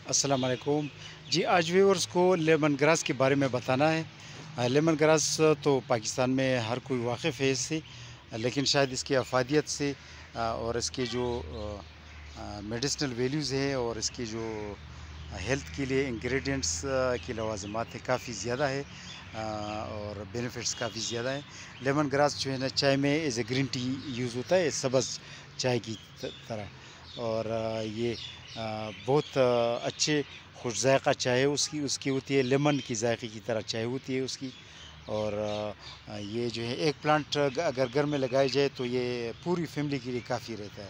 السلام علیکم جی، آج ویورز کو لیمن گراس کے بارے میں بتانا ہے۔ لیمن گراس تو پاکستان میں ہر کوئی واقف ہے اس سے، لیکن شاید اس کی افادیت سے اور اس کے جو میڈیسنل ویلیوز ہیں اور اس کی جو ہیلتھ کے لیے انگریڈینٹس کی لوازمات ہے کافی زیادہ ہے اور بینیفٹس کافی زیادہ ہیں۔ لیمن گراس جو ہے نا چائے میں as a green tea use ہوتا ہے، سبز چائے کی طرح، اور یہ بہت اچھے خوش ذائقہ چائے اس کی ہوتی ہے، لیمن کی ذائقے کی طرح چائے ہوتی ہے اس کی۔ اور یہ جو ہے ایک پلانٹ اگر گھر میں لگایا جائے تو یہ پوری فیملی کے لیے کافی رہتا ہے،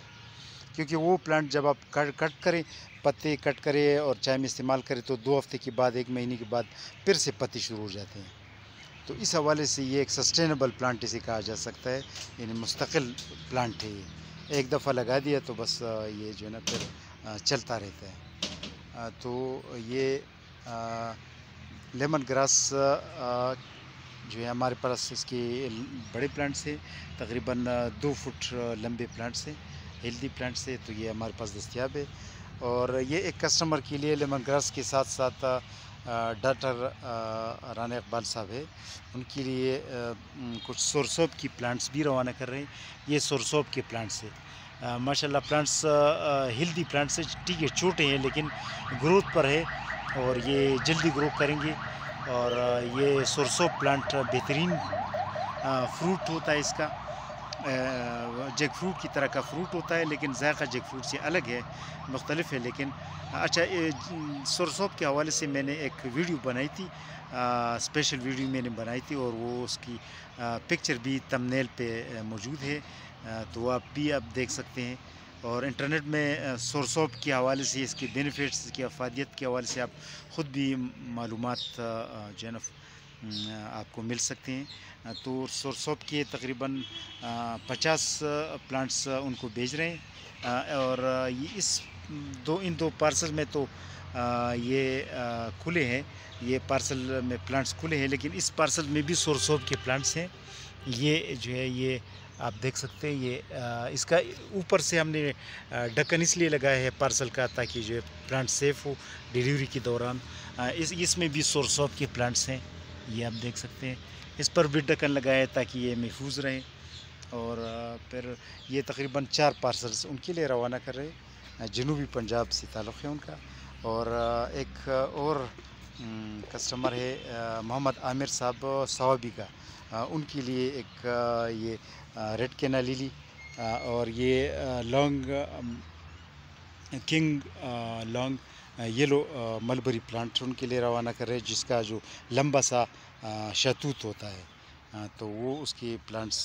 کیونکہ وہ پلانٹ جب آپ کٹ کریں، پتے کٹ کریں اور چائے میں استعمال کریں تو 2 ہفتے کے بعد 1 مہینے کے بعد پھر سے پتے شروع ہو جاتے ہیں۔ تو اس حوالے سے یہ ایک سسٹینیبل پلانٹ اسے کہا جا سکتا ہے، یعنی مستقل پلانٹ ہے یہ، ایک دفعہ لگا دیا تو بس یہ جو ہے نا پھر چلتا رہتا ہے۔ تو یہ لیمن گراس جو ہے ہمارے پاس اس کے بڑے پلانٹس ہیں، تقریباً 2 فٹ لمبے پلانٹس ہیں، ہیلدی پلانٹس ہیں، تو یہ ہمارے پاس دستیاب ہے۔ اور یہ ایک کسٹمر کے لیے لیمن گراس کے ساتھ ساتھ ڈاکٹر رانا اقبال صاحب ہے، ان کے لیے کچھ سورسوپ کی پلانٹس بھی روانہ کر رہے ہیں۔ یہ سورسوپ کے پلانٹس ہیں، ماشاءاللہ پلانٹس ہیلدی پلانٹس ہیں، ٹھیک ہے چھوٹے ہیں لیکن گروتھ پر ہے اور یہ جلدی گرو کریں گے۔ اور یہ سورسوپ پلانٹ بہترین فروٹ ہوتا ہے اس کا، جیک فروٹ کی طرح کا فروٹ ہوتا ہے، لیکن ذائقہ جیک فروٹ سے الگ ہے، مختلف ہے۔ لیکن اچھا، سورسوپ کے حوالے سے میں نے ایک ویڈیو بنائی تھی، اسپیشل ویڈیو میں نے بنائی تھی، اور وہ اس کی پکچر بھی تمبنیل پہ موجود ہے، تو وہ آپ دیکھ سکتے ہیں۔ اور انٹرنیٹ میں سورسوپ کے حوالے سے، اس کے بینیفٹس، اس کی افادیت کے حوالے سے آپ خود بھی معلومات جو ہے نا آپ کو مل سکتے ہیں۔ تو سورسوپ کے تقریباً 50 پلانٹس ان کو بیچ رہے ہیں، اور ان دو پارسل میں تو یہ کھلے ہیں، یہ پارسل میں پلانٹس کھلے ہیں، لیکن اس پارسل میں بھی سورسوپ کے پلانٹس ہیں۔ یہ جو ہے یہ آپ دیکھ سکتے ہیں، یہ اس کا اوپر سے ہم نے ڈھکن اس لیے لگایا ہے پارسل کا تاکہ جو ہے پلانٹ سیف ہو ڈیلیوری کے دوران۔ اس میں بھی سورسوپ کے پلانٹس ہیں، یہ آپ دیکھ سکتے ہیں، اس پر بھی ڈھکن لگایا ہے تاکہ یہ محفوظ رہیں۔ اور پھر یہ تقریباً 4 پارسلز ان کے لیے روانہ کر رہے ہیں، جنوبی پنجاب سے تعلق ہے ان کا۔ اور ایک اور کسٹمر ہے محمد عامر صاحب صوابی کا، ان کے لیے ایک یہ ریڈ کینا لیلی اور یہ long king long yellow mulberry plant ان کے لیے روانہ کر رہے ہیں، جس کا جو لمبا سا شہتوت ہوتا ہے، تو وہ اس کے پلانٹس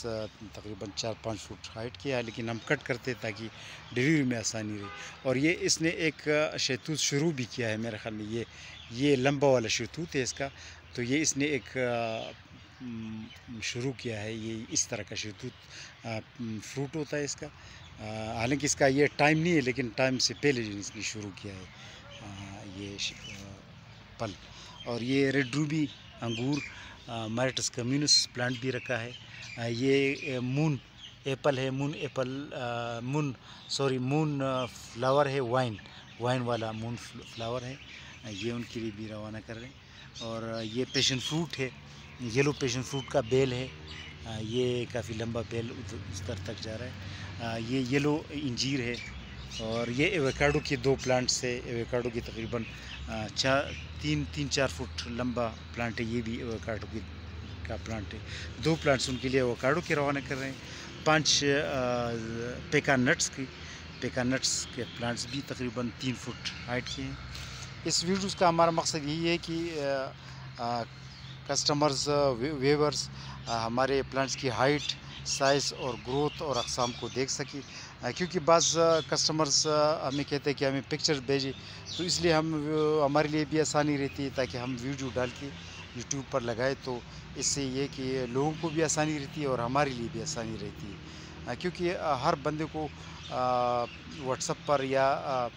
تقریباً 4-5 فٹ ہائٹ کے ہے، لیکن ہم کٹ کرتے تاکہ ڈیلیوری میں آسانی رہے۔ اور یہ اس نے ایک شہتوت شروع بھی کیا ہے، میرے خیال میں یہ لمبا والا شہتوت ہے اس کا، تو یہ اس نے ایک شروع کیا ہے، یہ اس طرح کا شہتوت فروٹ ہوتا ہے اس کا، حالانکہ اس کا یہ ٹائم نہیں ہے، لیکن ٹائم سے پہلے اس نے شروع کیا ہے یہ پل۔ اور یہ ریڈ روبی انگور میریٹس کمیونس پلانٹ بھی رکھا ہے۔ یہ مون ایپل ہے، مون فلاور ہے، وائن والا مون فلاور ہے، یہ ان کے لیے بھی روانہ کر رہے ہیں۔ اور یہ پیشن فروٹ ہے، یلو پیشن فروٹ کا بیل ہے، یہ کافی لمبا بیل اس تک جا رہا ہے۔ یہ یلو انجیر ہے، اور یہ ایووکیڈو کے 2 پلانٹس ہے، ایووکیڈو کی تقریباً 3-4 فٹ لمبا پلانٹ ہے، یہ بھی ایووکیڈو کا پلانٹ ہے۔ 2 پلانٹس ان کے لیے ایووکیڈو کے روانہ کر رہے ہیں۔ 5 پیکان نٹس کے پلانٹس بھی تقریباً 3 فٹ ہائٹ کے ہیں۔ اس ویڈیوز کا ہمارا مقصد یہی ہے کہ کسٹمرز ویورز ہمارے پلانٹس کی ہائٹ، سائز اور گروتھ اور اقسام کو دیکھ سکیں، کیونکہ بعض کسٹمرز ہمیں کہتے ہیں کہ ہمیں پکچر بھیجیں، تو اس لیے ہمارے لیے بھی آسانی رہتی ہے تاکہ ہم ویڈیو ڈال کے یوٹیوب پر لگائے، تو اس سے یہ کہ لوگوں کو بھی آسانی رہتی ہے اور ہمارے لیے بھی آسانی رہتی ہے، کیونکہ ہر بندے کو واٹس ایپ پر یا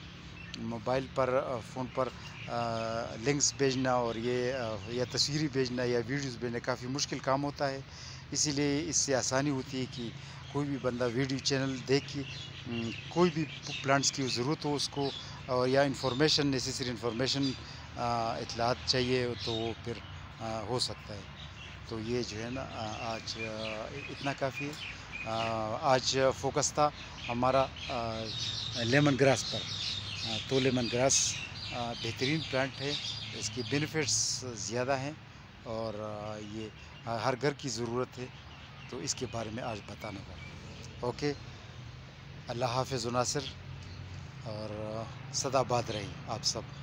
موبائل پر فون پر لنکس بھیجنا اور یا تصویریں بھیجنا یا ویڈیوز بھیجنا کافی مشکل کام ہوتا ہے، اسی لیے اس سے آسانی ہوتی ہے کہ کوئی بھی بندہ ویڈیو چینل دیکھ کے کوئی بھی پلانٹس کی ضرورت ہو اس کو اور یا انفارمیشن نیسیسری انفارمیشن اطلاعات چاہیے تو وہ پھر ہو سکتا ہے. تو یہ جو ہے نا آج اتنا کافی ہے. آج فوکس تھا ہمارا لیمن گراس پر. تو لیمن گراس بہترین پلانٹ ہے، اس کی بینیفٹس زیادہ ہیں اور یہ ہر گھر کی ضرورت ہے، تو اس کے بارے میں آج بتانا تھا. اوکے، اللہ حافظ ناصر، اور سدا باد رہی آپ سب.